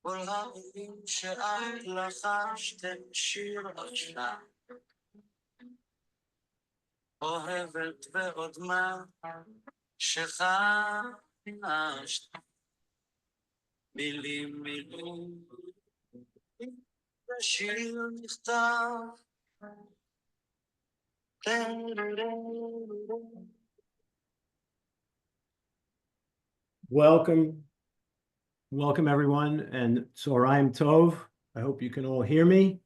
כל המילים שאת לחשת שיר עכשיו, אוהבת ועוד מה שחשת, מילים השיר נכתב. Welcome everyone, and Tzoraim Tov. I hope you can all hear me.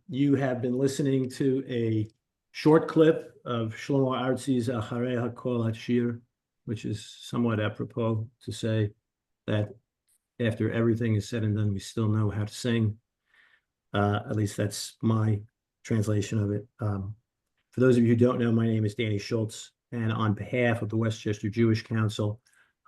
You have been listening to a short clip of Shlomo Artzi's Acharei HaKol HaShir, which is somewhat apropos to say that after everything is said and done, we still know how to sing. At least that's my translation of it. For those of you who don't know, my name is Danny Schultz, and on behalf of the Westchester Jewish Council,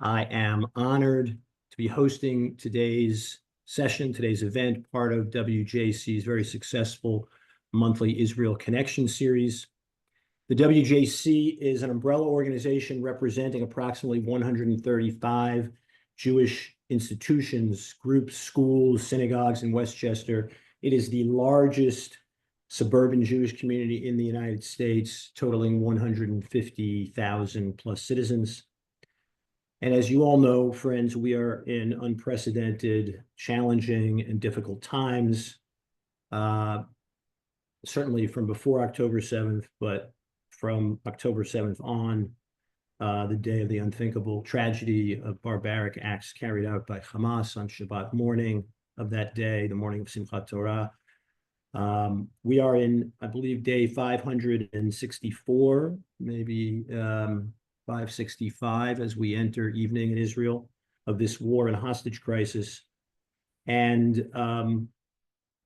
I am honored to be hosting today's session, today's event, part of WJC's very successful monthly Israel Connection series. The WJC is an umbrella organization representing approximately 135 Jewish institutions, groups, schools, synagogues in Westchester. It is the largest suburban Jewish community in the United States, totaling 150,000 plus citizens. And as you all know, friends, we are in unprecedented, challenging, and difficult times, certainly from before October 7th, but from October 7th on, the day of the unthinkable tragedy of barbaric acts carried out by Hamas on Shabbat morning of that day, the morning of Simchat Torah. We are in, I believe, day 564, maybe 565 as we enter evening in Israel of this war and hostage crisis. And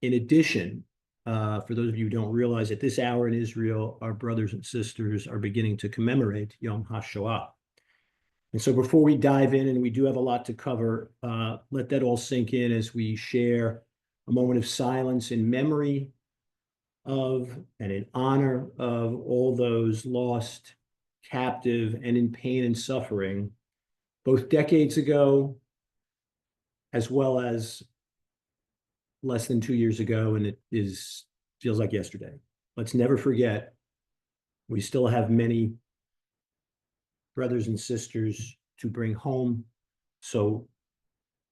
in addition, for those of you who don't realize, at this hour in Israel, our brothers and sisters are beginning to commemorate Yom HaShoah. And so before we dive in, and we do have a lot to cover, let that all sink in as we share a moment of silence in memory of and in honor of all those lost, captive, and in pain and suffering, both decades ago, as well as less than 2 years ago, and it feels like yesterday. Let's never forget, we still have many brothers and sisters to bring home, so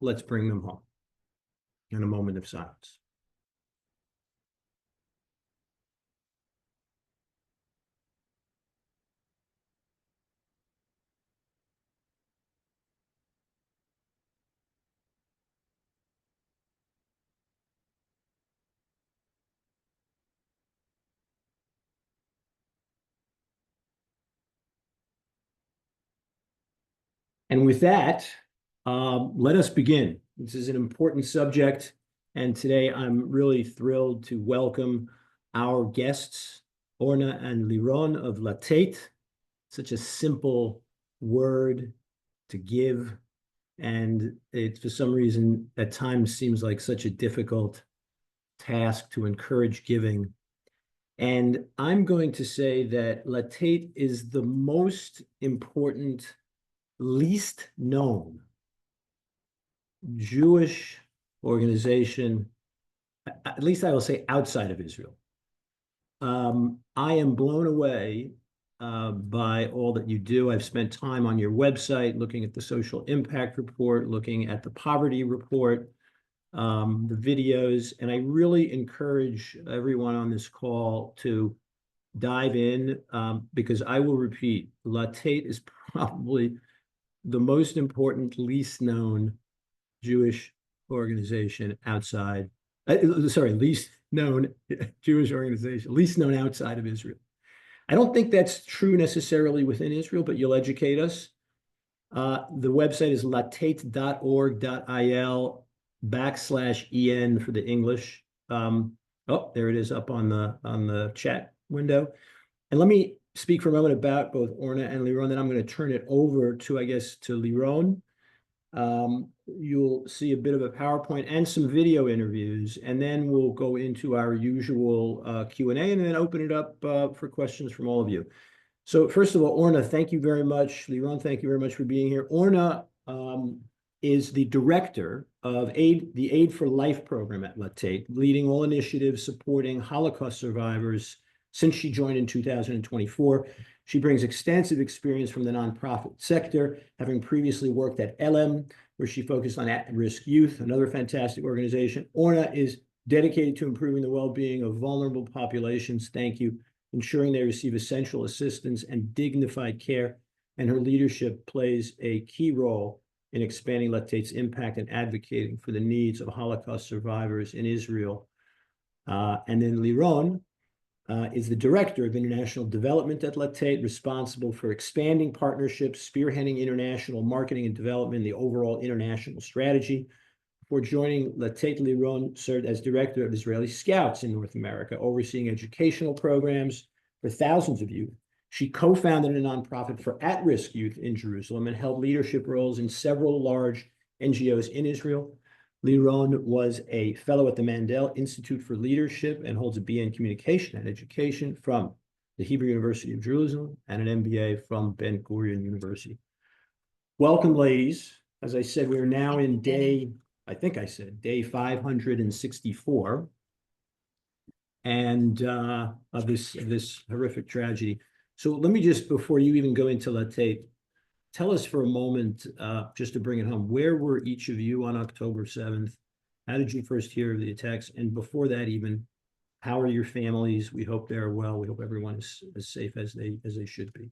let's bring them home in a moment of silence. And with that, let us begin. This is an important subject, and today I'm really thrilled to welcome our guests, Orna and Liron of Latet. Such a simple word to give, and it, for some reason, at times seems like such a difficult task to encourage giving. And I'm going to say that Latet is the most important, least known Jewish organization, at least I will say outside of Israel. I am blown away by all that you do. I've spent time on your website looking at the social impact report, looking at the poverty report, the videos, and I really encourage everyone on this call to dive in, because I will repeat, Latet is probably the most important, least known Jewish organization outside, least known Jewish organization, least known outside of Israel. I don't think that's true necessarily within Israel, but you'll educate us. The website is latet.org.il/en for the English. Oh, there it is up on the chat window. And let me speak for a moment about both Orna and Liron, then I'm going to turn it over to, I guess, to Liron. You'll see a bit of a PowerPoint and some video interviews, and then we'll go into our usual Q&A and then open it up for questions from all of you. So first of all, Orna, thank you very much. Liron, thank you very much for being here. Orna is the director of the Aid for Life program at Latet, leading all initiatives supporting Holocaust survivors since she joined in 2024. She brings extensive experience from the nonprofit sector, having previously worked at LM, where she focused on at-risk youth, another fantastic organization. Orna is dedicated to improving the well-being of vulnerable populations. Thank you. Ensuring they receive essential assistance and dignified care, and her leadership plays a key role in expanding Latet's impact and advocating for the needs of Holocaust survivors in Israel. And then Liron is the director of international development at Latet, responsible for expanding partnerships, spearheading international marketing and development, the overall international strategy. Before joining Latet, Liron served as director of Israeli Scouts in North America, overseeing educational programs for thousands of youth. She co-founded a nonprofit for at-risk youth in Jerusalem and held leadership roles in several large NGOs in Israel. Liron was a fellow at the Mandel Institute for Leadership and holds a BA in Communication and Education from the Hebrew University of Jerusalem and an MBA from Ben-Gurion University. Welcome, ladies. As I said, we're now in day 564 and of this horrific tragedy. So let me just, before you even go into Latet, tell us for a moment, just to bring it home, where were each of you on October 7th? How did you first hear of the attacks? And before that even, how are your families? We hope they're well. We hope everyone is as safe as they should be.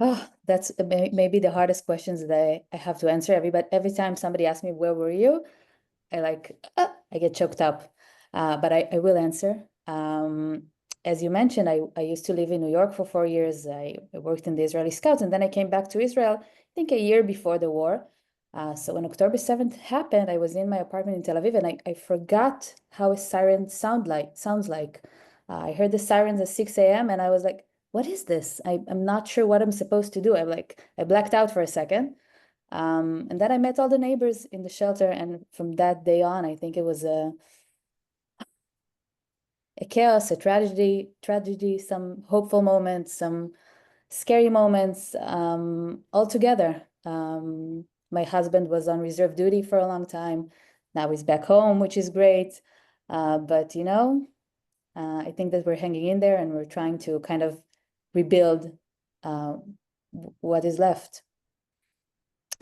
Oh, that's maybe the hardest questions that I have to answer. Every time somebody asks me, where were you? I get choked up, but I will answer. As you mentioned, I used to live in New York for 4 years. I worked in the Israeli Scouts, and then I came back to Israel, I think a year before the war. So when October 7th happened, I was in my apartment in Tel Aviv, and I forgot how a siren sounds like. I heard the sirens at 6 a.m., and I was like, what is this? I'm not sure what I'm supposed to do. I blacked out for a second. And then I met all the neighbors in the shelter, and from that day on, I think it was a chaos, a tragedy, some hopeful moments, some scary moments, all together. My husband was on reserve duty for a long time. Now he's back home, which is great. But I think that we're hanging in there and we're trying to kind of rebuild what is left.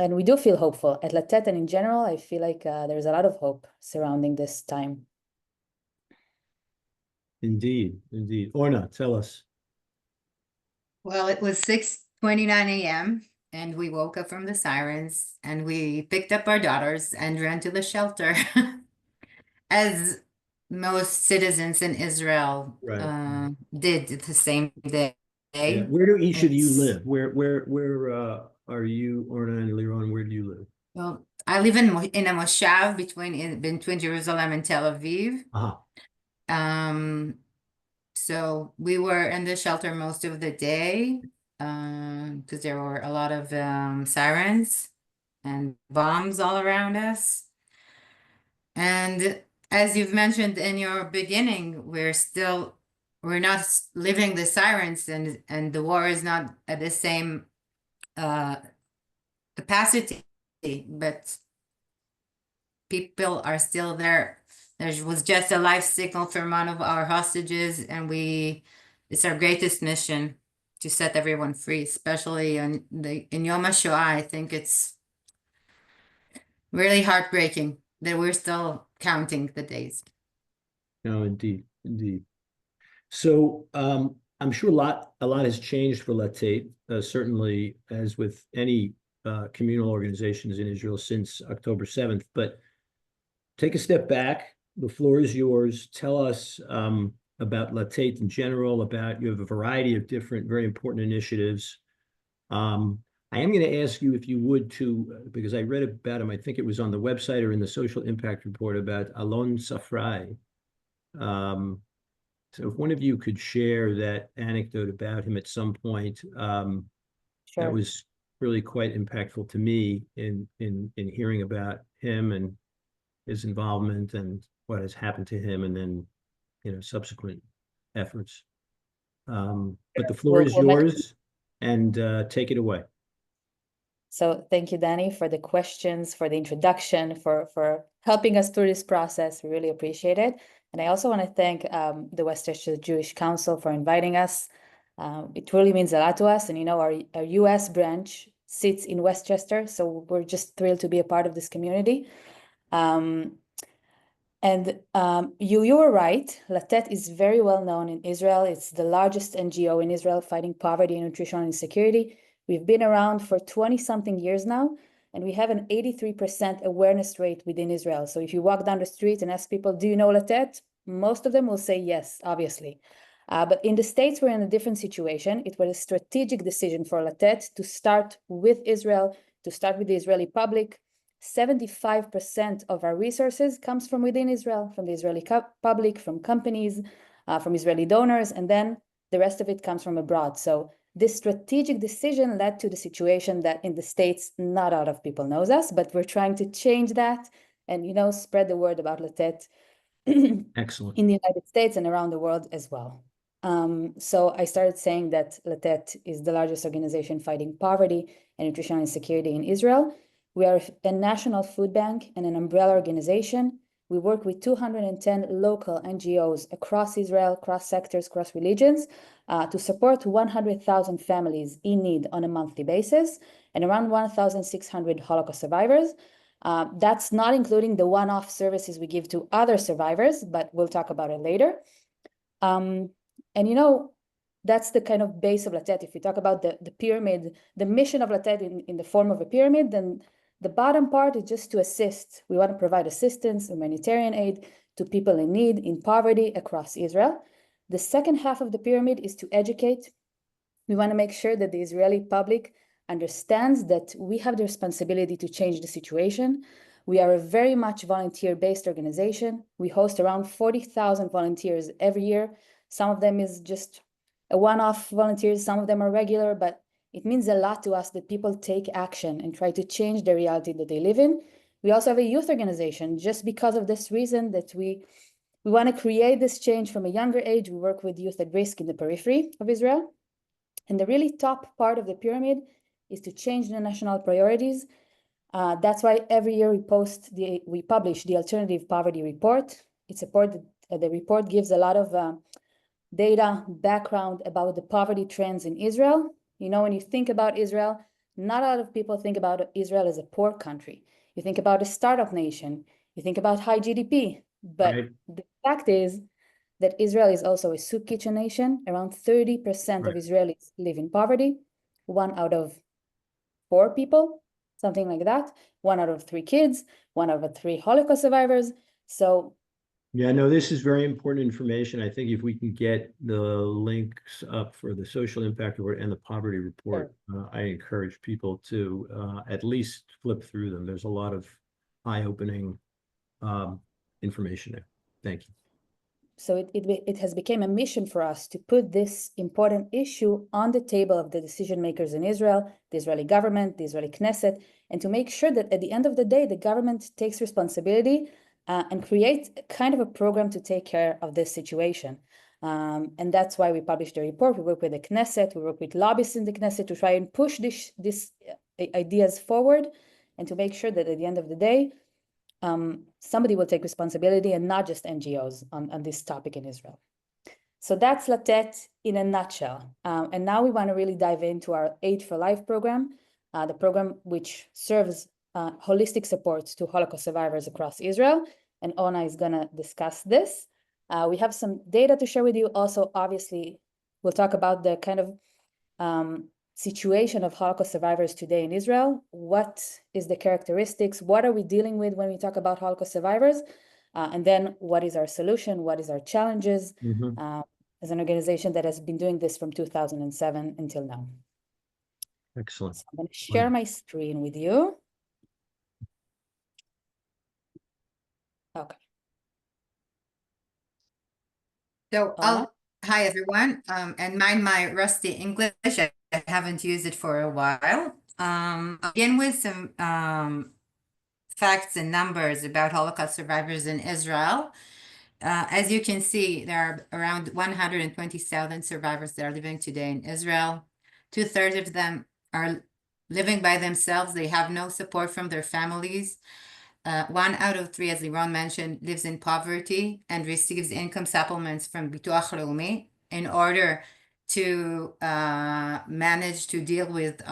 And we do feel hopeful at Latet, and in general, I feel like there's a lot of hope surrounding this time. Indeed, indeed. Orna, tell us. Well, it was 6:29 a.m. and we woke up from the sirens and we picked up our daughters and ran to the shelter, as most citizens in Israel did the same day. Yeah. Where do each of you It's live? Where are you, Orna and Liron? Where do you live? well, I live in a moshav between Jerusalem and Tel Aviv. So we were in the shelter most of the day because there were a lot of sirens and bombs all around us. And as you've mentioned in your beginning, we're not living the sirens, and the war is not at the same capacity, but people are still there. There was just a life signal from one of our hostages, and it's our greatest mission to set everyone free, especially in Yom HaShoah. I think it's really heartbreaking that we're still counting the days. No, indeed, indeed. So I'm sure a lot has changed for Latet, certainly as with any communal organizations in Israel since October 7th. But take a step back. The floor is yours. Tell us about Latet in general, you have a variety of different, very important initiatives. I am going to ask you if you would because I read about him, I think it was on the website or in the social impact report about Alon Safrai. So if one of you could share that anecdote about him at some point, Sure. That was really quite impactful to me in hearing about him and his involvement and what has happened to him, and then subsequent efforts. But the floor is We'll yours, and take it away. So thank you, Danny, for the questions, for the introduction, for helping us through this process. We really appreciate it. And I also want to thank the Westchester Jewish Council for inviting us. It really means a lot to us. And, you know, our US branch sits in Westchester, so we're just thrilled to be a part of this community. You were right. Latet is very well known in Israel. It's the largest NGO in Israel fighting poverty and nutritional insecurity. We've been around for 20-something years now, and we have an 83% awareness rate within Israel. So if you walk down the street and ask people, do you know Latet? Most of them will say yes, obviously. But in the States, we're in a different situation. It was a strategic decision for Latet to start with Israel, to start with the Israeli public. 75% of our resources comes from within Israel, from the Israeli public, from companies, from Israeli donors, and then the rest of it comes from abroad. So this strategic decision led to the situation that in the States, not a lot of people knows us, but we're trying to change that and, you know, spread the word about Latet Excellent. in the United States and around the world as well. So I started saying that Latet is the largest organization fighting poverty and nutritional insecurity in Israel. We are a national food bank and an umbrella organization. We work with 210 local NGOs across Israel, across sectors, across religions, to support 100,000 families in need on a monthly basis and around 1,600 Holocaust survivors. That's not including the one-off services we give to other survivors, but we'll talk about it later. And you know, that's the kind of base of Latet. If we talk about the pyramid, the mission of Latet in the form of a pyramid, then the bottom part is just to assist. We want to provide assistance, humanitarian aid to people in need, in poverty across Israel. The second half of the pyramid is to educate. We want to make sure that the Israeli public understands that we have the responsibility to change the situation. We are a very much volunteer-based organization. We host around 40,000 volunteers every year. Some of them is just a one-off volunteers, some of them are regular, but it means a lot to us that people take action and try to change the reality that they live in. We also have a youth organization just because of this reason that we want to create this change from a younger age. We work with youth at risk in the periphery of Israel. And the really top part of the pyramid is to change the national priorities. That's why every year we publish the Alternative Poverty Report. It's a report that the report gives a lot of data, background about the poverty trends in Israel. You know, when you think about Israel, not a lot of people think about Israel as a poor country. You think about a startup nation, you think about high GDP, but Right. the fact is that Israel is also a soup kitchen nation. Around 30% of Israelis live in poverty. 1 out of 4 people, something like that. 1 out of 3 kids, 1 out of 3 Holocaust survivors. So yeah, no, this is very important information. I think if we can get the links up for the social impact report and the poverty report, I encourage people to at least flip through them. There's a lot of eye-opening information there. Thank you. So it has become a mission for us to put this important issue on the table of the decision makers in Israel, the Israeli government, the Israeli Knesset, and to make sure that at the end of the day, the government takes responsibility and create kind of a program to take care of this situation. And that's why we published the report. We work with the Knesset, we work with lobbyists in the Knesset to try and push these ideas forward and to make sure that at the end of the day, somebody will take responsibility and not just NGOs on this topic in Israel. So that's Latet in a nutshell. And now we want to really dive into our Aid for Life program, the program which serves holistic support to Holocaust survivors across Israel. And Ona is going to discuss this. We have some data to share with you. Also, obviously, we'll talk about the kind of situation of Holocaust survivors today in Israel. What is the characteristics? What are we dealing with when we talk about Holocaust survivors? And then what is our solution? What is our challenges as an organization that has been doing this from 2007 until now? Excellent. So I'm going to share my screen with you. Okay. So hi everyone, and mind my rusty English. I haven't used it for a while. I'll begin with some facts and numbers about Holocaust survivors in Israel. As you can see, there are around 120,000 survivors that are living today in Israel. 2/3 of them are living by themselves. They have no support from their families. 1 out of 3, as Liron mentioned, lives in poverty and receives income supplements from Bituach Leumi in order to manage to deal with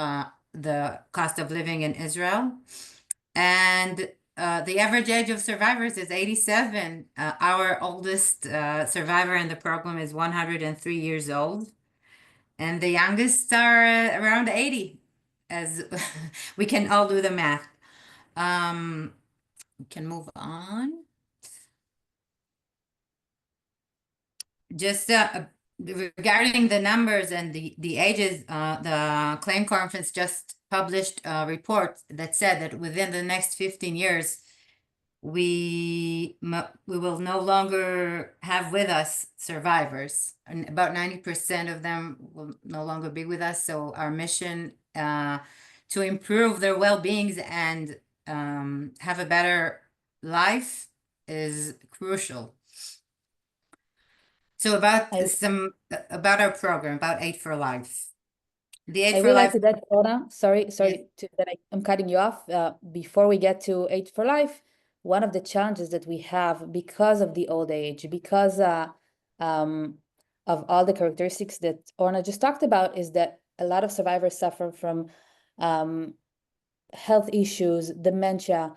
the cost of living in Israel. And the average age of survivors is 87. Our oldest survivor in the program is 103 years old. And the youngest are around 80, as we can all do the math. We can move on. Just regarding the numbers and the ages, the claim conference just published a report that said that within the next 15 years, we will no longer have with us survivors, and about 90% of them will no longer be with us. So our mission to improve their well-beings and have a better life is crucial. So about our program, about 8 for Life. The 8 I for would like Life. to that, Ona, sorry that I'm cutting you off. Before we get to 8 for Life, one of the challenges that we have because of the old age, because of all the characteristics that Orna just talked about, is that a lot of survivors suffer from health issues, dementia,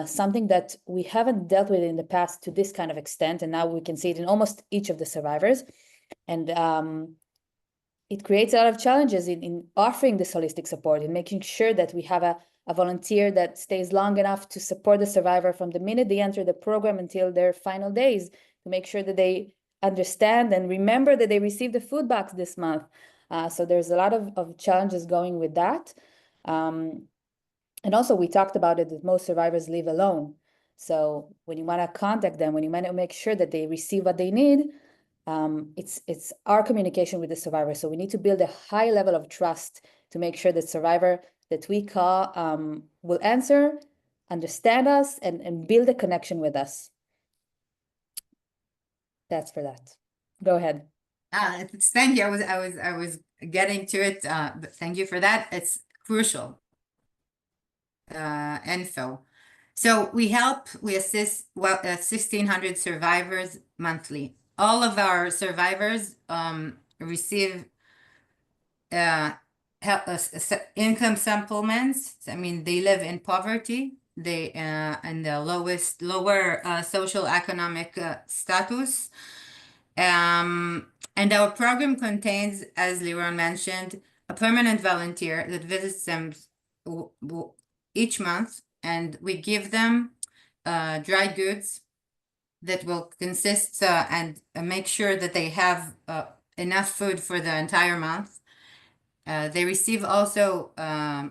something that we haven't dealt with in the past to this kind of extent, and now we can see it in almost each of the survivors. And it creates a lot of challenges in offering this holistic support, in making sure that we have a volunteer that stays long enough to support the survivor from the minute they enter the program until their final days, to make sure that they understand and remember that they received the food box this month. So there's a lot of challenges going with that. And also we talked about it, that most survivors live alone. So when you want to contact them, when you want to make sure that they receive what they need, it's our communication with the survivor. So we need to build a high level of trust to make sure that survivor that we call will answer, understand us, and build a connection with us. That's for that. Go ahead. Thank you. I was getting to it. But thank you for that. It's crucial info. So we assist 1,600 survivors monthly. All of our survivors receive income supplements. I mean, they live in poverty. They in the lower social economic status. And our program contains, as Liron mentioned, a permanent volunteer that visits them each month, and we give them dry goods that will consist and make sure that they have enough food for the entire month. They receive also a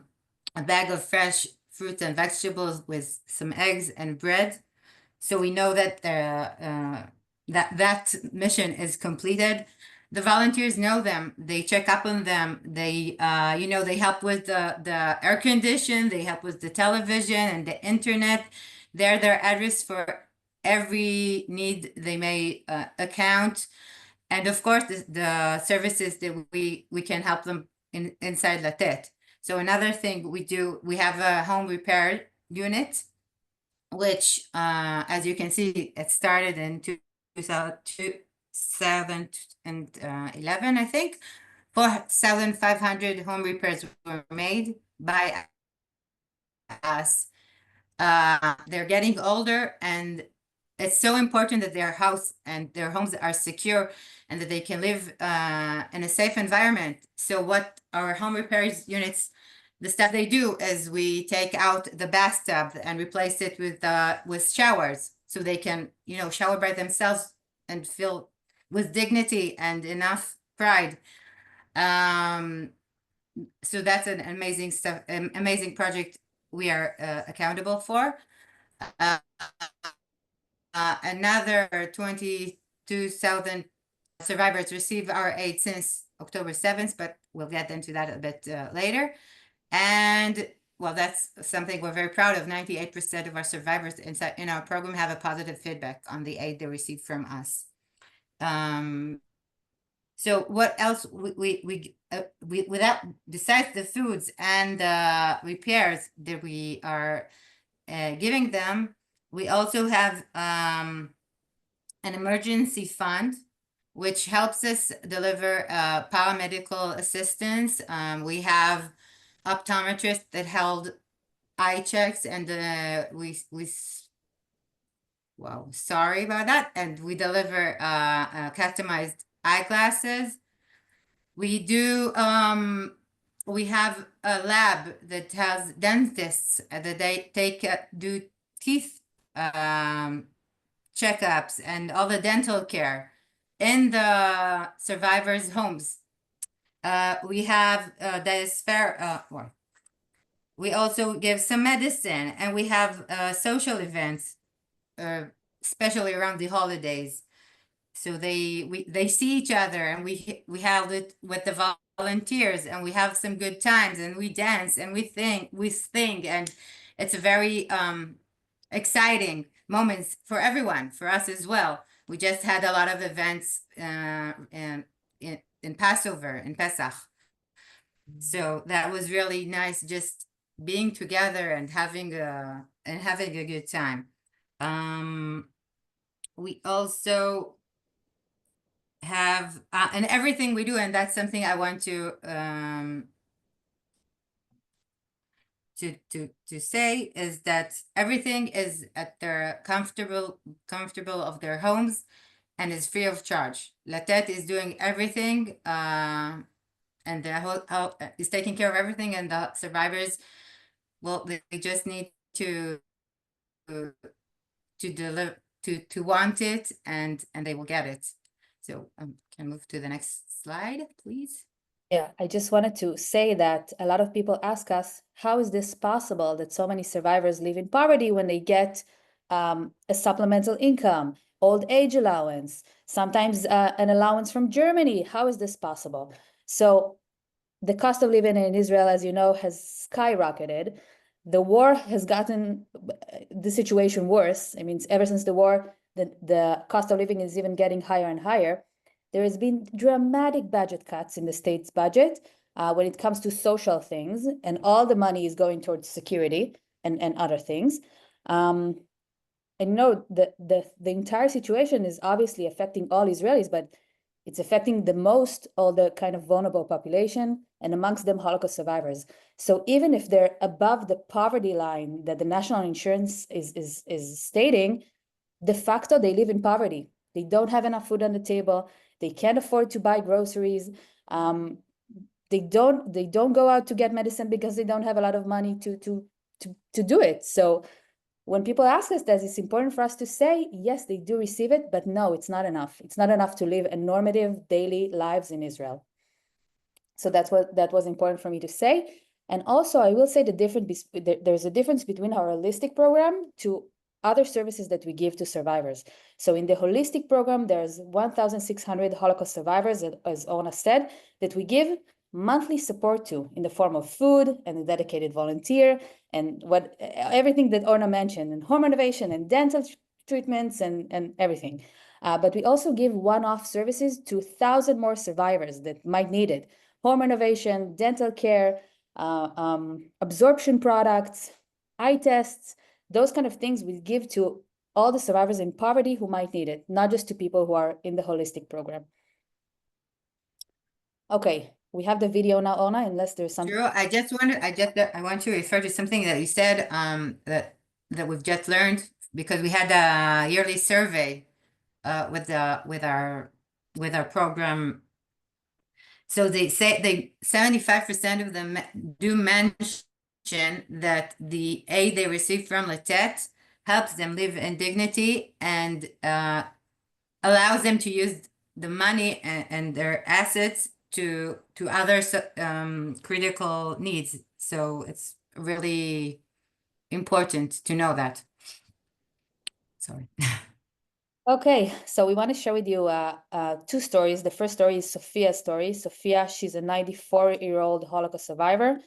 bag of fresh fruits and vegetables with some eggs and bread. So we know that that mission is completed. The volunteers know them. They check up on them. They they help with the air condition. They help with the television and the internet. They're their address for every need they may account. And of course, the services that we can help them inside Latet. So another thing we do, we have a home repair unit, which, as you can see, it started in 2011, I think. 4,500 home repairs were made by us. They're getting older, and it's so important that their house and their homes are secure and that they can live in a safe environment. So what our home repairs units, the stuff they do is we take out the bathtub and replace it with showers, so they can, shower by themselves and feel with dignity and enough pride. So that's an amazing project we are accountable for. Another 22,000 survivors receive our aid since October 7th, but we'll get into that a bit later. And well, that's something we're very proud of. 98% of our survivors inside in our program have a positive feedback on the aid they received from us. So what else we without besides the foods and repairs that we are giving them, we also have an emergency fund which helps us deliver paramedical assistance. We have optometrists that held eye checks, and well, sorry about that. And we deliver customized eyeglasses. We do, we have a lab that has dentists that they do teeth checkups and all the dental care in the survivors' homes. We have we also give some medicine, and we have social events, especially around the holidays. So they see each other, and we held it with the volunteers, and we have some good times, and we dance, and we sing, and it's a very exciting moments for everyone, for us as well. We just had a lot of events in Passover, in Pesach. So that was really nice, just being together and having a good time. We also have and everything we do, and that's something I want to say, is that everything is at their comfortable of their homes and is free of charge. Latet is doing everything and the whole is taking care of everything, and the survivors, well, they just need to deliver, to want it, and they will get it. So can move to the next slide, please. Yeah, I just wanted to say that a lot of people ask us, how is this possible that so many survivors live in poverty when they get a supplemental income, old age allowance, sometimes an allowance from Germany? How is this possible? So the cost of living in Israel, as you know, has skyrocketed. The war has gotten the situation worse. I mean, ever since the war, the cost of living is even getting higher and higher. There has been dramatic budget cuts in the state's budget when it comes to social things, and all the money is going towards security and other things. And no, the entire situation is obviously affecting all Israelis, but it's affecting the most all the kind of vulnerable population, and amongst them Holocaust survivors. So even if they're above the poverty line that the national insurance is stating, de facto they live in poverty. They don't have enough food on the table. They can't afford to buy groceries. They don't go out to get medicine because they don't have a lot of money to do it. So when people ask us this, it's important for us to say, yes, they do receive it, but no, it's not enough. It's not enough to live a normative daily lives in Israel. So that was important for me to say. And also, I will say there's a difference between our holistic program to other services that we give to survivors. So in the holistic program, there's 1,600 Holocaust survivors, as Orna said, that we give monthly support to in the form of food and a dedicated volunteer and everything that Orna mentioned, and home renovation and dental treatments and everything. But we also give one-off services to 1,000 more survivors that might need it. Home renovation, dental care, absorption products, eye tests, those kind of things we give to all the survivors in poverty who might need it, not just to people who are in the holistic program. Okay, we have the video now, Orna, unless there's something. Sure. I want to refer to something that you said that we've just learned, because we had a yearly survey with our program. So they say 75% of them do mention that the aid they receive from Latet helps them live in dignity and allows them to use the money and their assets to other critical needs. So it's really important to know that. Sorry. Okay, so we want to share with you two stories. The first story is Sophia's story. Sophia, she's a 94-year-old Holocaust survivor.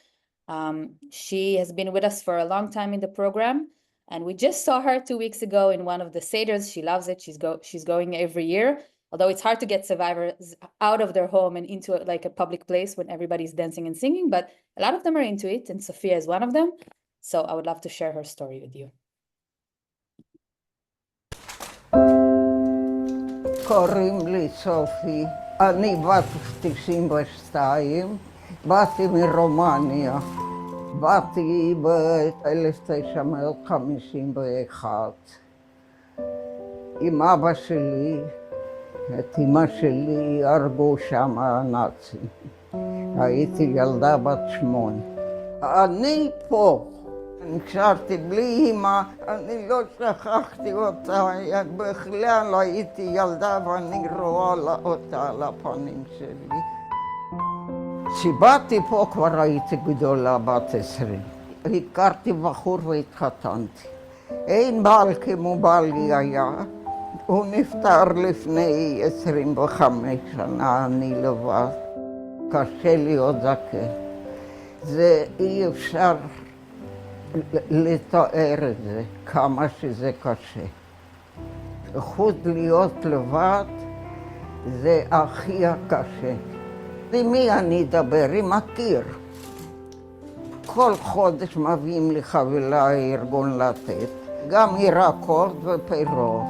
She has been with us for a long time in the program, and we just saw her 2 weeks ago in one of the seders. She loves it. She's going every year, although it's hard to get survivors out of their home and into like a public place when everybody's dancing and singing, but a lot of them are into it, and Sophia is one of them. So I would love to share her story with you. קוראים לי סופי, אני בת 92, באתי מרומניה, באתי ב-1951 עם אבא שלי, את אמא שלי הרגו שם הנאצים, הייתי ילדה בת 8. אני פה. נשארתי בלי אמא, אני לא שכחתי אותה, בכלל הייתי ילדה ואני רואה אותה על הפנים שלי. כשבאתי פה כבר הייתי גדולה, בת 20. הכרתי בחור והתחתנתי. אין בעל כמו בעלי היה, הוא נפטר לפני 25 שנה, אני לבד. קשה להיות זקן. זה אי אפשר לתאר את זה, כמה שזה קשה. חוץ להיות לבד זה הכי הקשה. עם מי אני אדבר? עם הקיר. כל חודש מביאים לי חבילה ארגון לתת, גם ירקות ופירות.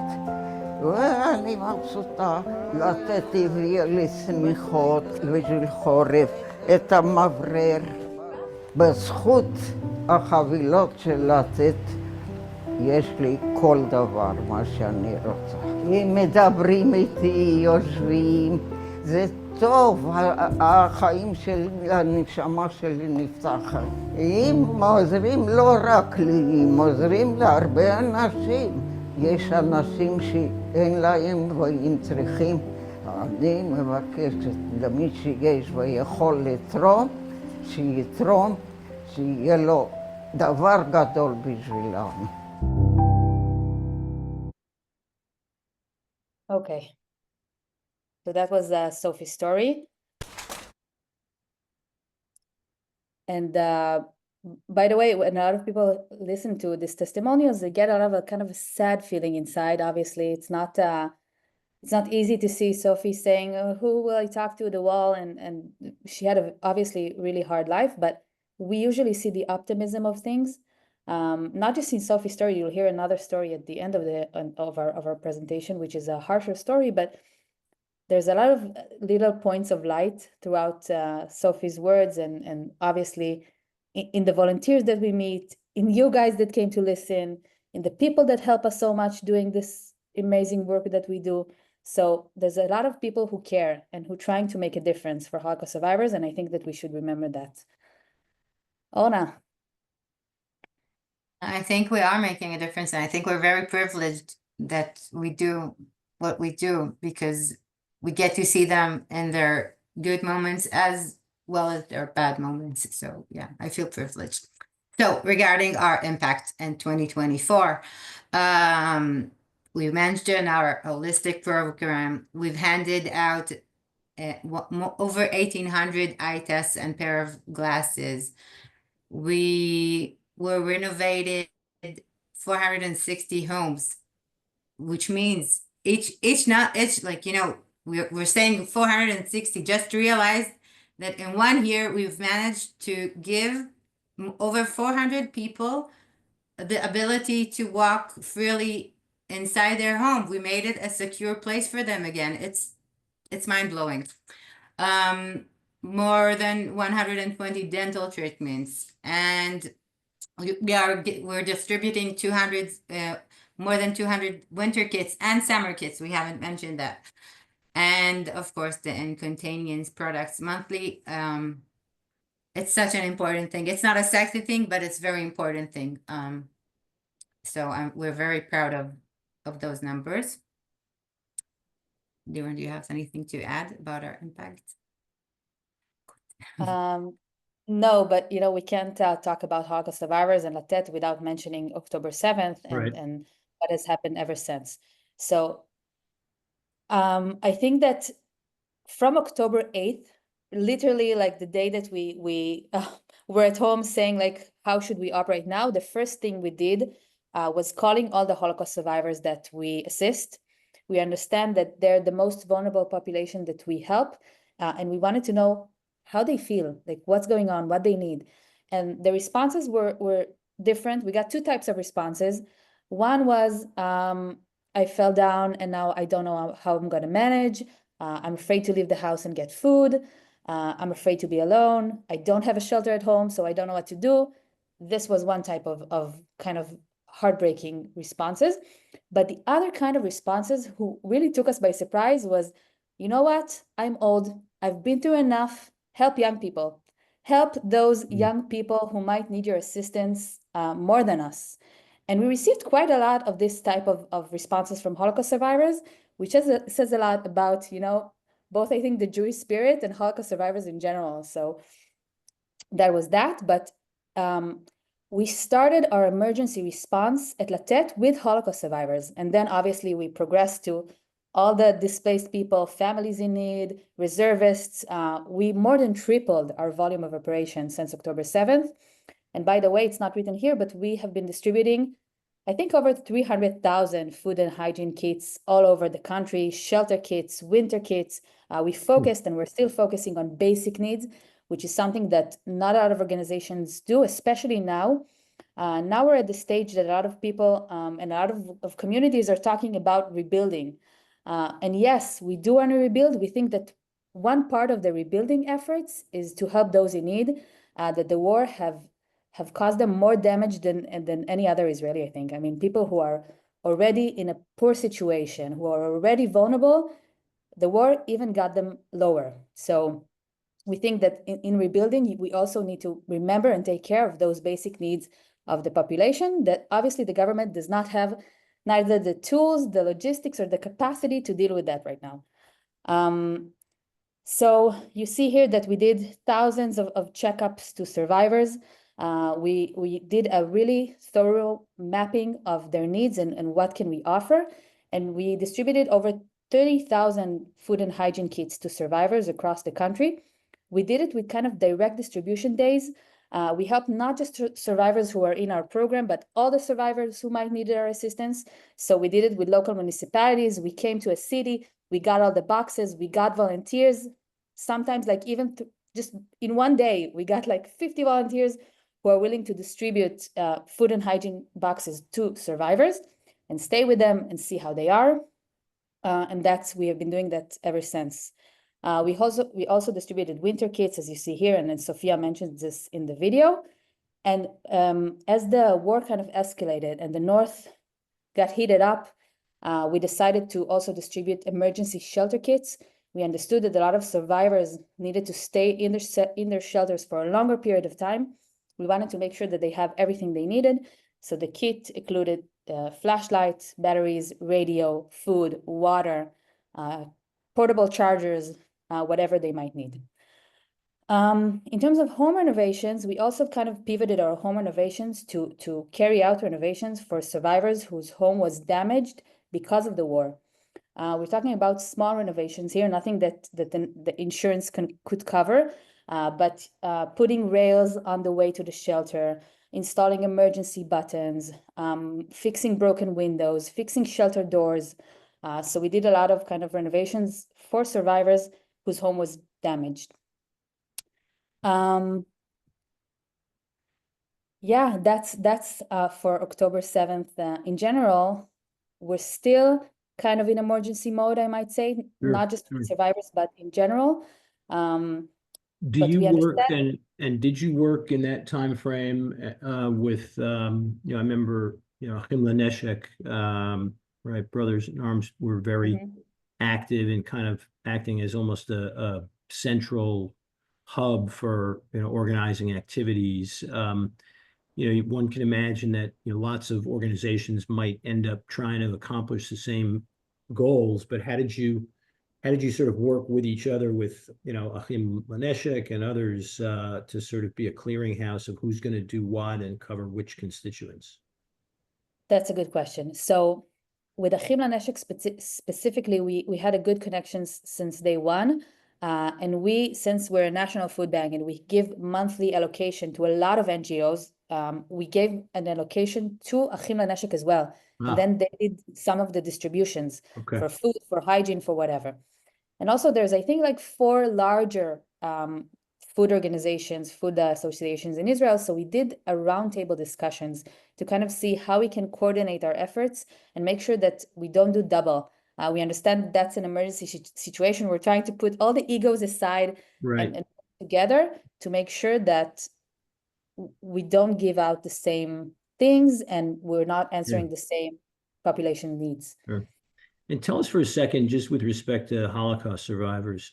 ואני מבסוטה, לתת הביא לי שמיכות בשביל חורף, את המברר. בזכות החבילות של לתת, יש לי כל דבר, מה שאני רוצה. אם מדברים איתי, יושבים, זה טוב, החיים שלי, הנשמה שלי נפתחת. אם עוזרים לא רק לי, אם עוזרים להרבה אנשים. יש אנשים שאין להם והם צריכים. אני מבקשת למי שיש ויכול לתרום, שיתרום, שיהיה לו דבר גדול בשבילנו. Okay. So that was Sophie's story. And by the way, when a lot of people listen to these testimonials, they get a lot of a kind of a sad feeling inside. Obviously, it's not easy to see Sophie saying, who will I talk to, the wall? And she had a obviously really hard life, but we usually see the optimism of things. Not just in Sophie's story, you'll hear another story at the end of our presentation, which is a harsher story, but there's a lot of little points of light throughout Sophie's words, and obviously in the volunteers that we meet, in you guys that came to listen, in the people that help us so much doing this amazing work that we do. So there's a lot of people who care and who are trying to make a difference for Holocaust survivors, and I think that we should remember that. Ona. I think we are making a difference, and I think we're very privileged that we do what we do, because we get to see them in their good moments as well as their bad moments. So yeah, I feel privileged. So regarding our impact in 2024, we mentioned our holistic program. We've handed out over 1,800 eye tests and pair of glasses. We were renovated 460 homes, which means each like, you know, we're saying 460, just to realize that in 1 year we've managed to give over 400 people the ability to walk freely inside their home. We made it a secure place for them again. It's mind-blowing. More than 120 dental treatments, and we're distributing 200 more than 200 winter kits and summer kits. We haven't mentioned that. And of course, the inconvenience products monthly. It's such an important thing. It's not a sexy thing, but it's a very important thing. So we're very proud of those numbers. Do you have anything to add about our impact? No, but you know, we can't talk about Holocaust survivors and Latet without mentioning October 7th and what has happened ever since. So I think that from October 8th, literally like the day that we were at home saying like, how should we operate now? The first thing we did was calling all the Holocaust survivors that we assist. We understand that they're the most vulnerable population that we help, and we wanted to know how they feel, like what's going on, what they need. And the responses were different. We got two types of responses. One was, I fell down and now I don't know how I'm going to manage. I'm afraid to leave the house and get food. I'm afraid to be alone. I don't have a shelter at home, so I don't know what to do. This was one type of kind of heartbreaking responses. But the other kind of responses who really took us by surprise was, you know what? I'm old. I've been through enough. Help young people. Help those young people who might need your assistance more than us. And we received quite a lot of this type of responses from Holocaust survivors, which says a lot about, you know, both, I think, the Jewish spirit and Holocaust survivors in general. So that was that. But we started our emergency response at Latet with Holocaust survivors. And then obviously we progressed to all the displaced people, families in need, reservists. We more than tripled our volume of operations since October 7th. And by the way, it's not written here, but we have been distributing, I think, over 300,000 food and hygiene kits all over the country, shelter kits, winter kits. We focused and we're still focusing on basic needs, which is something that not a lot of organizations do, especially now. Now we're at the stage that a lot of people and a lot of communities are talking about rebuilding. And yes, we do want to rebuild. We think that one part of the rebuilding efforts is to help those in need, that the war have caused them more damage than any other Israeli, I think. I mean, people who are already in a poor situation, who are already vulnerable, the war even got them lower. So we think that in rebuilding, we also need to remember and take care of those basic needs of the population that obviously the government does not have neither the tools, the logistics, or the capacity to deal with that right now. So you see here that we did thousands of checkups to survivors. We did a really thorough mapping of their needs and what can we offer. And we distributed over 30,000 food and hygiene kits to survivors across the country. We did it with kind of direct distribution days. We helped not just survivors who are in our program, but all the survivors who might need our assistance. So we did it with local municipalities. We came to a city, we got all the boxes, we got volunteers. Sometimes like even just in one day, we got like 50 volunteers who are willing to distribute food and hygiene boxes to survivors and stay with them and see how they are. And we have been doing that ever since. We also distributed winter kits, as you see here, and then Sophia mentioned this in the video. And as the war kind of escalated and the North got heated up, we decided to also distribute emergency shelter kits. We understood that a lot of survivors needed to stay in their shelters for a longer period of time. We wanted to make sure that they have everything they needed. So the kit included flashlights, batteries, radio, food, water, portable chargers, whatever they might need. In terms of home renovations, we also kind of pivoted our home renovations to carry out renovations for survivors whose home was damaged because of the war. We're talking about small renovations here, nothing that the insurance could cover, but putting rails on the way to the shelter, installing emergency buttons, fixing broken windows, fixing shelter doors. So we did a lot of kind of renovations for survivors whose home was damaged. Yeah, that's for October 7th. In general, we're still kind of in emergency mode, I might say, not just for survivors, but in general. Do you work and did you work in that time frame with I remember Achim Laneshek, right? Brothers in Arms were very active in kind of acting as almost a central hub for organizing activities. One can imagine that lots of organizations might end up trying to accomplish the same goals, but how did you sort of work with each other with Achim Laneshek and others to sort of be a clearinghouse of who's going to do what and cover which constituents? That's a good question. So with Achim Laneshek specifically, we had a good connection since day one. And we, since we're a national food bank and we give monthly allocation to a lot of NGOs, we gave an allocation to Achim LaNeshek as well. Ah. And then they did some of the distributions Okay. for food, for hygiene, for whatever. And also there's, I think, like 4 larger food organizations, food associations in Israel. So we did a roundtable discussions to kind of see how we can coordinate our efforts and make sure that we don't do double. We understand that's an emergency situation. We're trying to put all the egos aside Right. and together to make sure that we don't give out the same things and we're not answering the same population needs. Sure. And tell us for a second, just with respect to Holocaust survivors,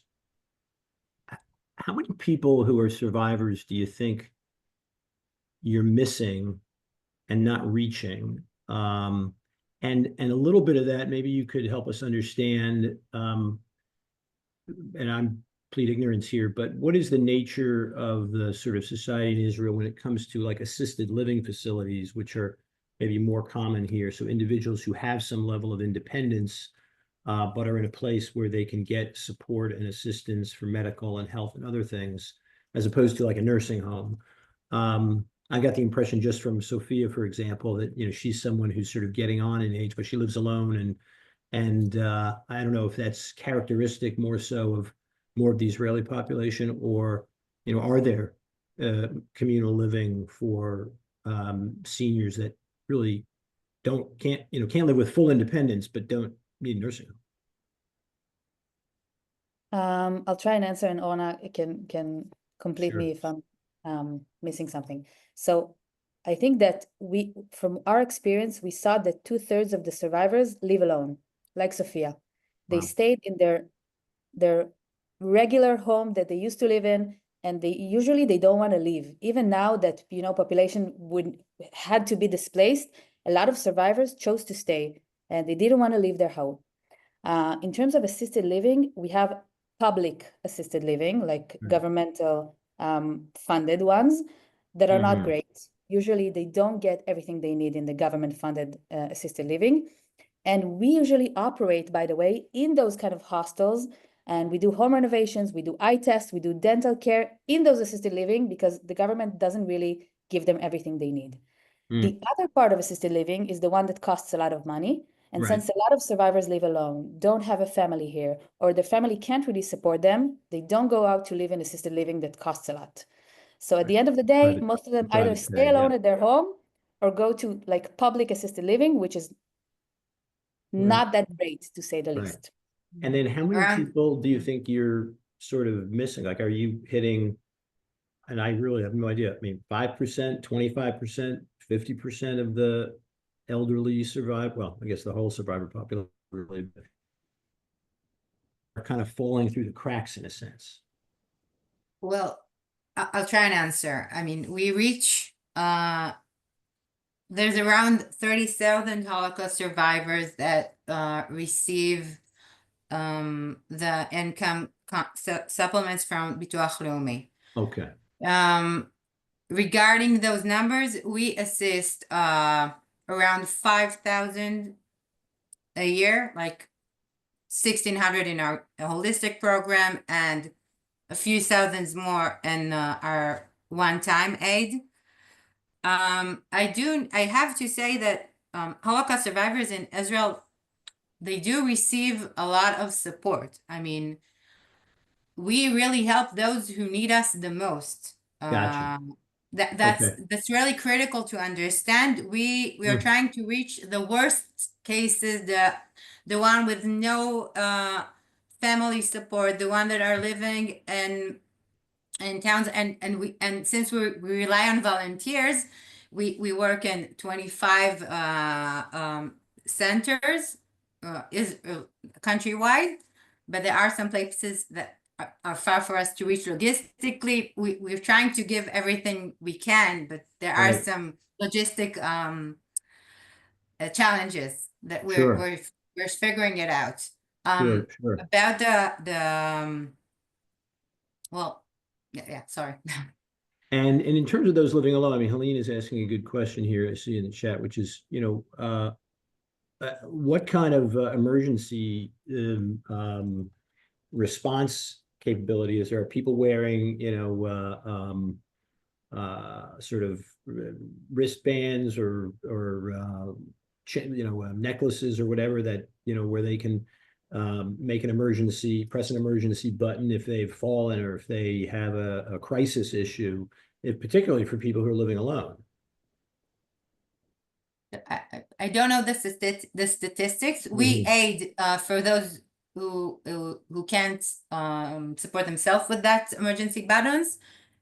how many people who are survivors do you think you're missing and not reaching? And a little bit of that, maybe you could help us understand, and I'm plead ignorance here, but what is the nature of the sort of society in Israel when it comes to like assisted living facilities, which are maybe more common here? So individuals who have some level of independence, but are in a place where they can get support and assistance for medical and health and other things, as opposed to like a nursing home. I got the impression just from Sophia, for example, that, you know, she's someone who's sort of getting on in age, but she lives alone. And I don't know if that's characteristic more so of more of the Israeli population, or, you know, are there communal living for seniors that really can't live with full independence, but don't need nursing home? I'll try and answer, and Orna can complete me if I'm missing something. So I think that from our experience, we saw that 2/3 of the survivors live alone, like Sophia. They stayed in their regular home that they used to live in, and they don't want to leave. Even now that, you know, population had to be displaced, a lot of survivors chose to stay, and they didn't want to leave their home. In terms of assisted living, we have public assisted living, like governmental funded ones that are not great. Usually they don't get everything they need in the government funded assisted living. And we usually operate, by the way, in those kind of hostels, and we do home renovations, we do eye tests, we do dental care in those assisted living because the government doesn't really give them everything they need. The other part of assisted living is the one that costs a lot of money. And since a lot of survivors live alone, don't have a family here, or the family can't really support them, they don't go out to live in assisted living that costs a lot. So at the end of the day, most of them either stay alone at their home or go to like public assisted living, which is not that great, to say the least. And then how many people do you think you're sort of missing? Like, are you hitting, and I really have no idea, I mean, 5%, 25%, 50% of the elderly survive? Well, I guess the whole survivor population really are kind of falling through the cracks in a sense. Well, I'll try and answer. I mean, we reach, there's around 30,000 Holocaust survivors that receive the income supplements from Bituach Leumi. Okay. Regarding those numbers, we assist around 5,000 a year, like 1,600 in our holistic program and a few thousands more in our one-time aid. I have to say that Holocaust survivors in Israel, they do receive a lot of support. I mean, we really help those who need us the most. Gotcha. That's really critical to understand. We are trying to reach the worst cases, the one with no family support, the one that are living in towns, and since we rely on volunteers, we work in 25 centers countrywide, but there are some places that are far for us to reach logistically. We're trying to give everything we can, but there are some logistic challenges that we're figuring it out. About the well, sorry. And in terms of those living alone, I mean, Helene is asking a good question here, I see in the chat, which is, you know, what kind of emergency response capability? Is there people wearing, sort of wristbands or necklaces or whatever that, where they can press an emergency button if they've fallen or if they have a crisis issue, particularly for people who are living alone? I don't know the statistics. We aid for those who can't support themselves with that emergency buttons,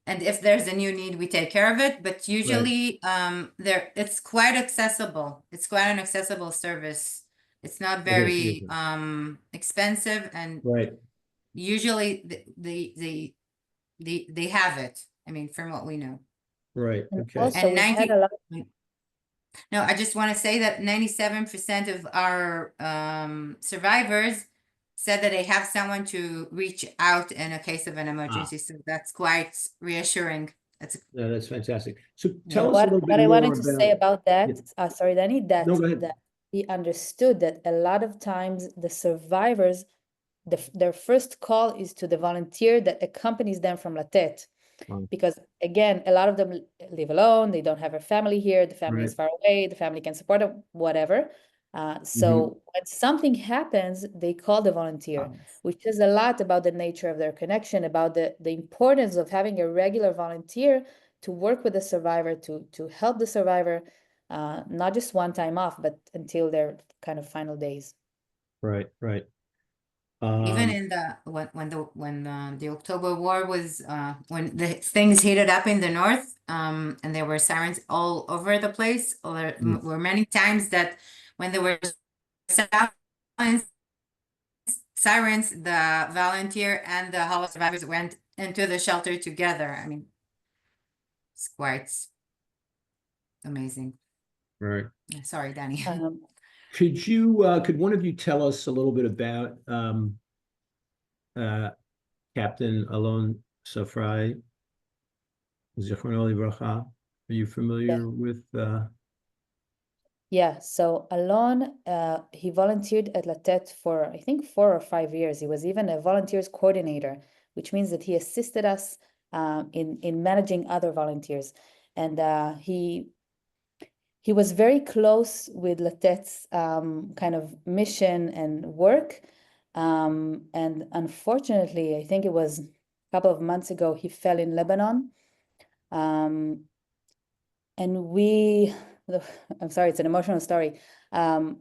and if there's a new need, we take care of it. But usually, it's quite accessible. It's quite an accessible service. It's not very expensive, and usually they have it. I mean, from what we know. Right. And Okay. also, And we had a lot. No, I just want to say that 97% of our survivors said that they have someone to reach out in a case of an emergency. So that's quite reassuring. That's fantastic. So tell us a What little bit what I more wanted to say about that, sorry, Danny, that No, go ahead. that we understood that a lot of times the survivors, their first call is to the volunteer that accompanies them from Latet. Wow. Because again, a lot of them live alone, they don't have a family here, the family is far away, the family can support them, whatever. So when something happens, they call the volunteer, which is a lot about the nature of their connection, about the importance of having a regular volunteer to work with the survivor, to help the survivor, not just one time off, but until their kind of final days. Right. Even in the when the October War was when the things heated up in the north, and there were sirens all over the place. There were many times that when there were sirens, the volunteer and the Holocaust survivors went into the shelter together. I mean, it's quite amazing. Right. Sorry, Danny. Could one of you tell us a little bit about Captain Alon Safrai, Zichrono Livracha? Are you familiar with? Yeah, so Alon, he volunteered at Latet for, I think, 4 or 5 years. He was even a volunteers coordinator, which means that he assisted us in managing other volunteers. And he was very close with Latet's kind of mission and work. And unfortunately, I think it was a couple of months ago, he fell in Lebanon. And I'm sorry, it's an emotional story. Chen,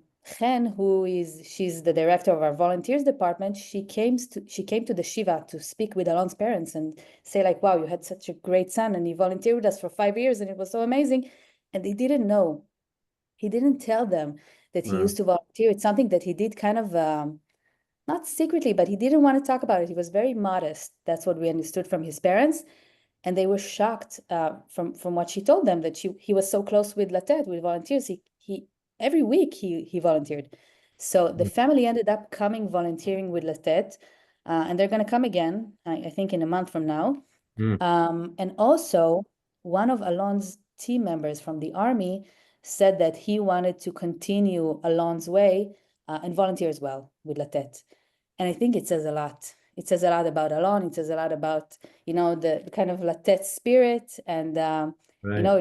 she's the director of our volunteers department. She came to the Shiva to speak with Alon's parents and say like, wow, you had such a great son and he volunteered with us for 5 years and it was so amazing. And they didn't know. He didn't tell them that he used to volunteer. It's something that he did kind of, not secretly, but he didn't want to talk about it. He was very modest. That's what we understood from his parents. And they were shocked from what she told them, that he was so close with Latet, with volunteers. He every week he volunteered. So the family ended up volunteering with Latet, and they're going to come again, I think in a month from now. And also, one of Alon's team members from the army said that he wanted to continue Alon's way and volunteer as well with Latet. And I think it says a lot. It says a lot about Alon. It says a lot about, the kind of Latet spirit. And, it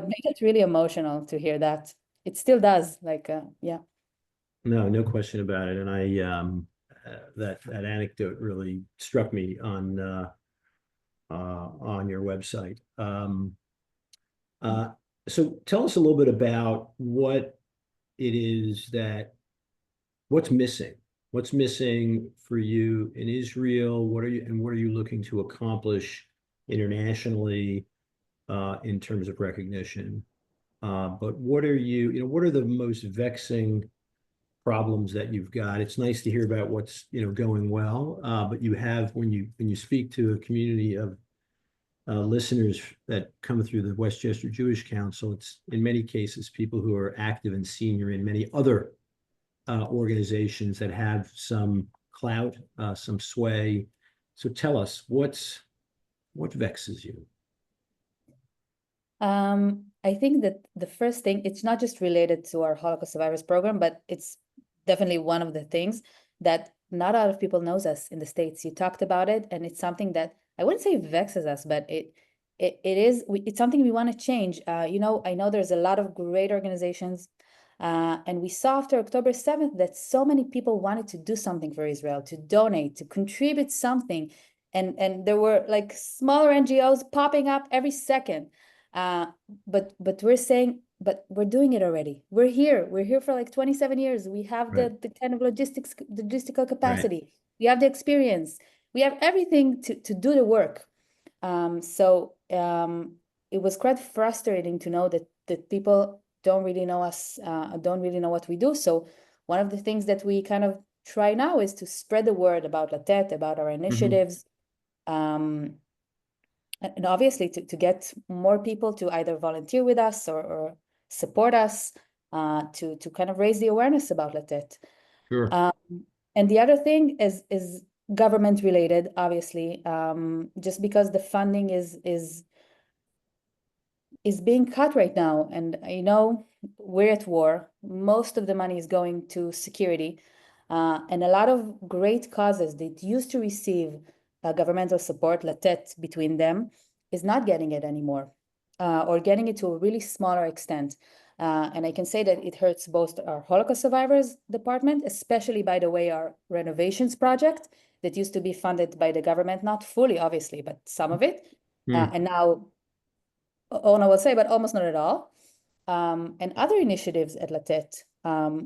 makes it really emotional to hear that. It still does. Yeah. No question about it. And I that anecdote really struck me on your website. So tell us a little bit about what it is what's missing. What's missing for you in Israel? What are you looking to accomplish internationally in terms of recognition? But what are the most vexing problems that you've got? It's nice to hear about what's going well, but you have when you speak to a community of listeners that come through the Westchester Jewish Council, it's in many cases people who are active and senior in many other organizations that have some clout, some sway. So tell us what vexes you? I think that the first thing, it's not just related to our Holocaust survivors program, but it's definitely one of the things that not a lot of people knows us in the States. You talked about it, and it's something that I wouldn't say vexes us, but it's something we want to change. You know, I know there's a lot of great organizations, and we saw after October 7th that so many people wanted to do something for Israel, to donate, to contribute something. And there were like smaller NGOs popping up every second. But we're saying, but we're doing it already. We're here for like 27 years. We have Right. the kind of logistical capacity. We have the experience. We have everything to do the work. It was quite frustrating to know that people don't really know us, don't really know what we do. So one of the things that we kind of try now is to spread the word about Latet, about our initiatives, and obviously to get more people to either volunteer with us or support us, to kind of raise the awareness about Latet. Sure. And the other thing is government related, obviously, just because the funding is being cut right now. And I know we're at war. Most of the money is going to security, and a lot of great causes that used to receive governmental support, Latet between them, is not getting it anymore, or getting it to a really smaller extent. And I can say that it hurts both our Holocaust survivors department, especially, by the way, our renovations project that used to be funded by the government, not fully, obviously, but some of it. And now, I will say, but almost not at all. And other initiatives at Latet,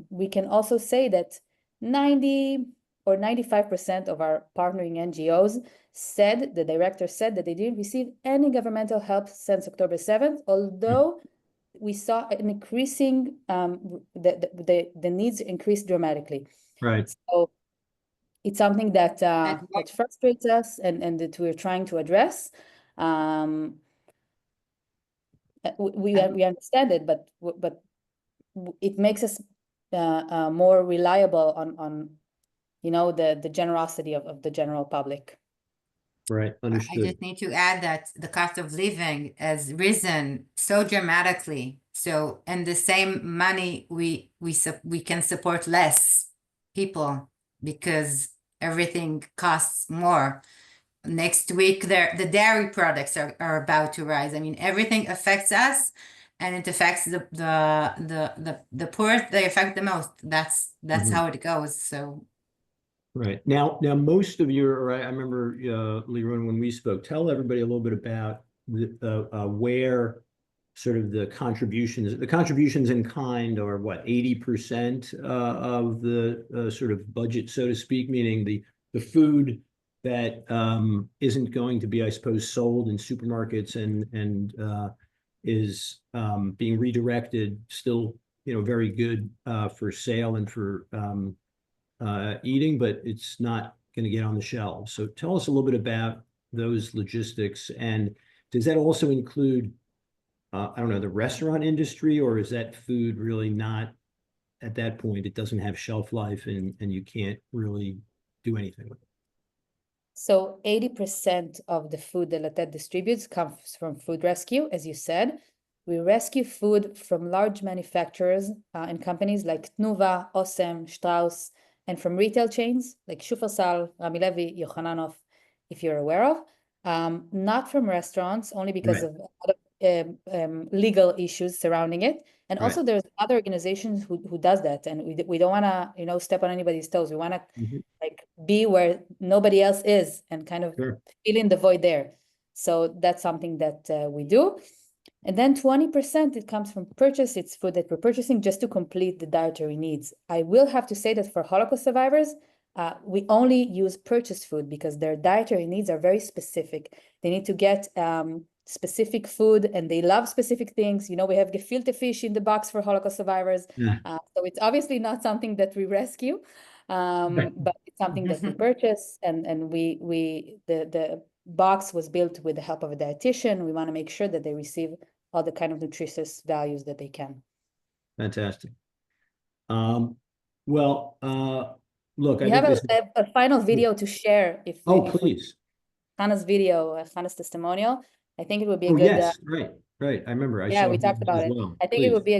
we can also say that 90 or 95% of our partnering NGOs said, the director said that they didn't receive any governmental help since October 7th, although we saw an increasing, the needs increased dramatically. Right. So it's something that frustrates us and that we're trying to address. We understand it, but it makes us more reliable on you know, the generosity of the general public. Right. I Understood. just need to add that the cost of living has risen so dramatically. So, and the same money we can support less people because everything costs more. Next week, the dairy products are about to rise. I mean, everything affects us, and it affects the poor. They affect the most. That's how it goes. So. Right. Now most of your, I remember, Liron, when we spoke, tell everybody a little bit about where sort of the contributions in kind are what, 80% of the sort of budget, so to speak, meaning the food that isn't going to be, I suppose, sold in supermarkets and is being redirected, still, you know, very good for sale and for eating, but it's not going to get on the shelves. So tell us a little bit about those logistics. And does that also include, I don't know, the restaurant industry, or is that food really not, at that point, it doesn't have shelf life and you can't really do anything with it? So 80% of the food that Latet distributes comes from food rescue, as you said. We rescue food from large manufacturers and companies like Tnuva, Osem, Strauss, and from retail chains like Shufersal, Rami Levi, Yochananov, if you're aware of. Not from restaurants, only because of legal issues surrounding it. And also there's other organizations who does that, and we don't want to, you know, step on anybody's toes. We want to like be where nobody else is and kind of fill in the void there. So that's something that we do. And then 20% it comes from purchase. It's food that we're purchasing just to complete the dietary needs. I will have to say that for Holocaust survivors, we only use purchased food because their dietary needs are very specific. They need to get specific food, and they love specific things. You know, we have gefilte fish in the box for Holocaust survivors. So it's obviously not something that we rescue, but it's something that we purchase, and the box was built with the help of a dietitian. We want to make sure that they receive all the kind of nutritious values that they can. Fantastic. Well, look, we have a final video to share. Please. Hannah's video, Hannah's testimonial. I think it would be a good. Yes, right. I remember. We talked about it. Well. I think it would be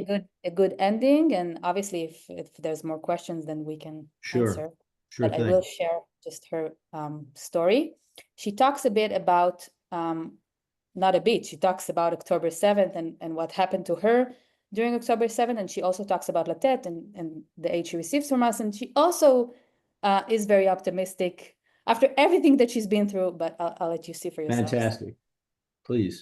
a good ending. And obviously, if there's more questions, then we can answer. Sure but I will thing. share just her story. She talks a bit about, not a bit, she talks about October 7th and what happened to her during October 7th. And she also talks about Latet and the aid she receives from us. And she also is very optimistic after everything that she's been through, but I'll let you see for yourself. Fantastic. Please.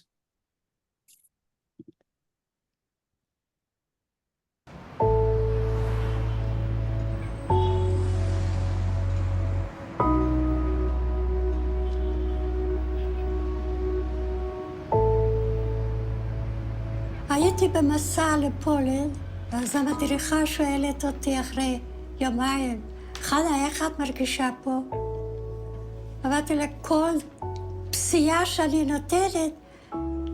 הייתי במסע לפולין, ואז המדריכה שואלת אותי אחרי יומיים, חנה, איך את מרגישה פה? אמרתי לה, כל פסיעה שאני נותנת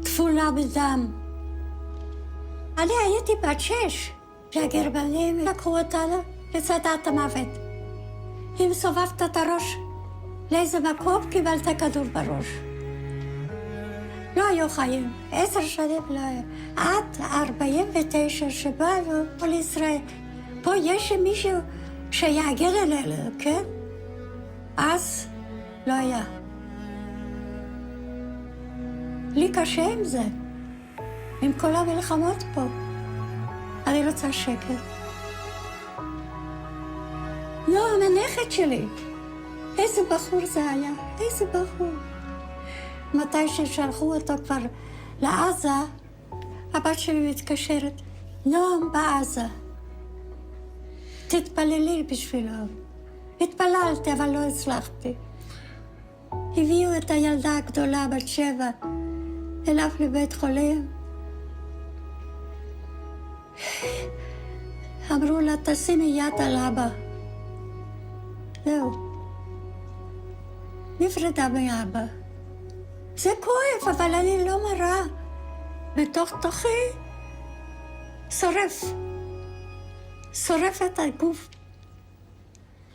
כפולה בדם. אני הייתי בת 6, והגרמנים לקחו אותנו לצדת המוות. אם סובבת את הראש לאיזה מקום, קיבלת כדור בראש. לא היו חיים, 10 שנים לא היו. עד 49 שבאנו לישראל. פה יש מישהו שיגן עלינו, כן? אז לא היה. לי קשה עם זה, עם כל המלחמות פה. אני רוצה שקט. נועם, הנכד שלי. איזה בחור זה היה, איזה בחור. מתי ששלחו אותו כבר לעזה, הבת שלי מתקשרת, נועם בעזה. תתפללי בשבילו. התפללתי, אבל לא הצלחתי. הביאו את הילדה הגדולה בת 7 אליו לבית חולים. אמרו לה, תשימי יד על אבא. זהו. נפרדה מאבא. זה כואב, אבל אני לא מראה. בתוך תוכי שורף את הגוף.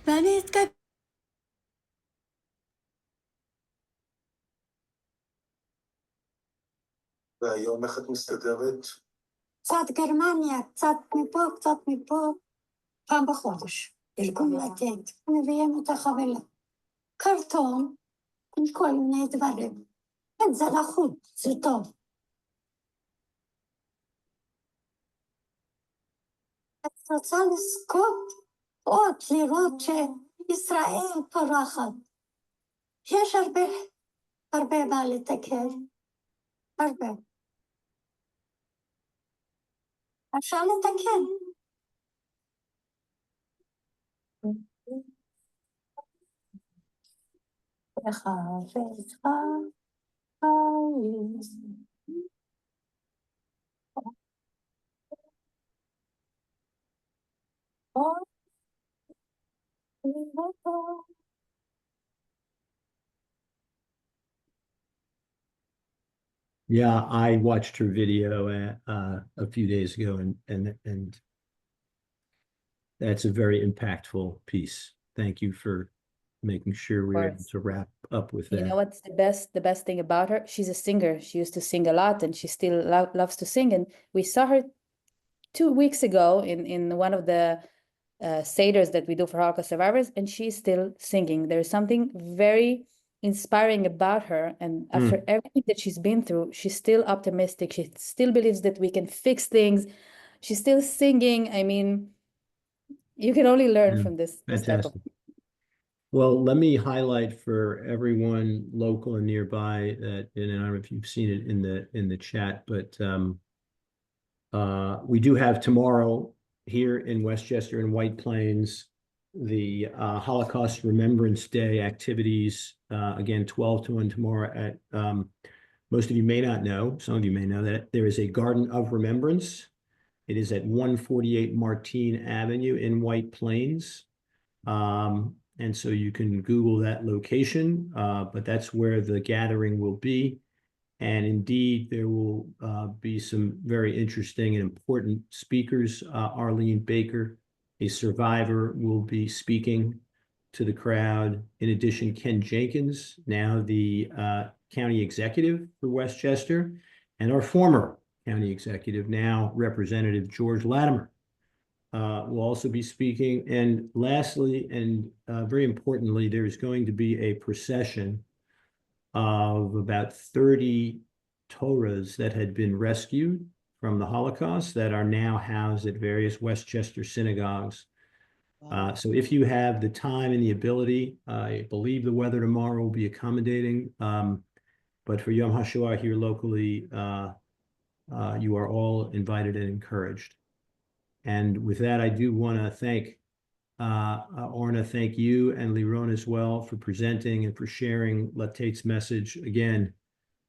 ואני אתקדם. והיום איך את מסתדרת? קצת גרמניה, קצת מפה, קצת מפה, פעם בחודש. ארגון לתת, מביאים את החבילה. קרטון, עם כל מיני דברים. כן, זה לחוד, זה טוב. את רוצה לזכות עוד לראות שישראל פורחת. יש הרבה מה לתקן. הרבה. אפשר לתקן. לך ואיתך חיים. Yeah, I watched her video a few days ago, and that's a very impactful piece. Thank you for making sure we're able to wrap up with that. You know what's the best thing about her? She's a singer. She used to sing a lot, and she still loves to sing. And we saw her 2 weeks ago in one of the seders that we do for Holocaust survivors, and she's still singing. There's something very inspiring about her, and after everything that she's been through, she's still optimistic. She still believes that we can fix things. She's still singing. I mean, you can only learn from this type of. Fantastic. Well, let me highlight for everyone local and nearby that, and I don't know if you've seen it in the chat, but we do have tomorrow here in Westchester and White Plains the Holocaust Remembrance Day activities. Again, 12 to 1 tomorrow at, most of you may not know, some of you may know that there is a Garden of Remembrance. It is at 148 Martine Avenue in White Plains. And so you can Google that location, but that's where the gathering will be. And indeed, there will be some very interesting and important speakers. Arlene Baker, a survivor, will be speaking to the crowd. In addition, Ken Jenkins, now the county executive for Westchester, and our former county executive, now Representative George Latimer, will also be speaking. And lastly, and very importantly, there's going to be a procession of about 30 Torahs that had been rescued from the Holocaust that are now housed at various Westchester synagogues. So if you have the time and the ability, I believe the weather tomorrow will be accommodating. But for Yom HaShoah here locally, you are all invited and encouraged. And with that, I do want to thank Orna, thank you, and Liron as well for presenting and for sharing Latet's message. Again,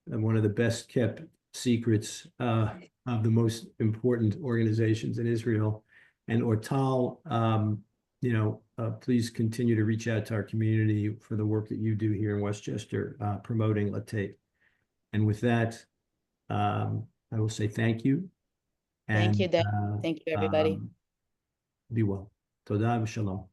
one of the best kept secrets of the most important organizations in Israel. And Ortal, please continue to reach out to our community for the work that you do here in Westchester, promoting Latet. And with that, I will say thank you. Thank you, Dan. And, Thank you, everybody. be well. Toda v'shalom.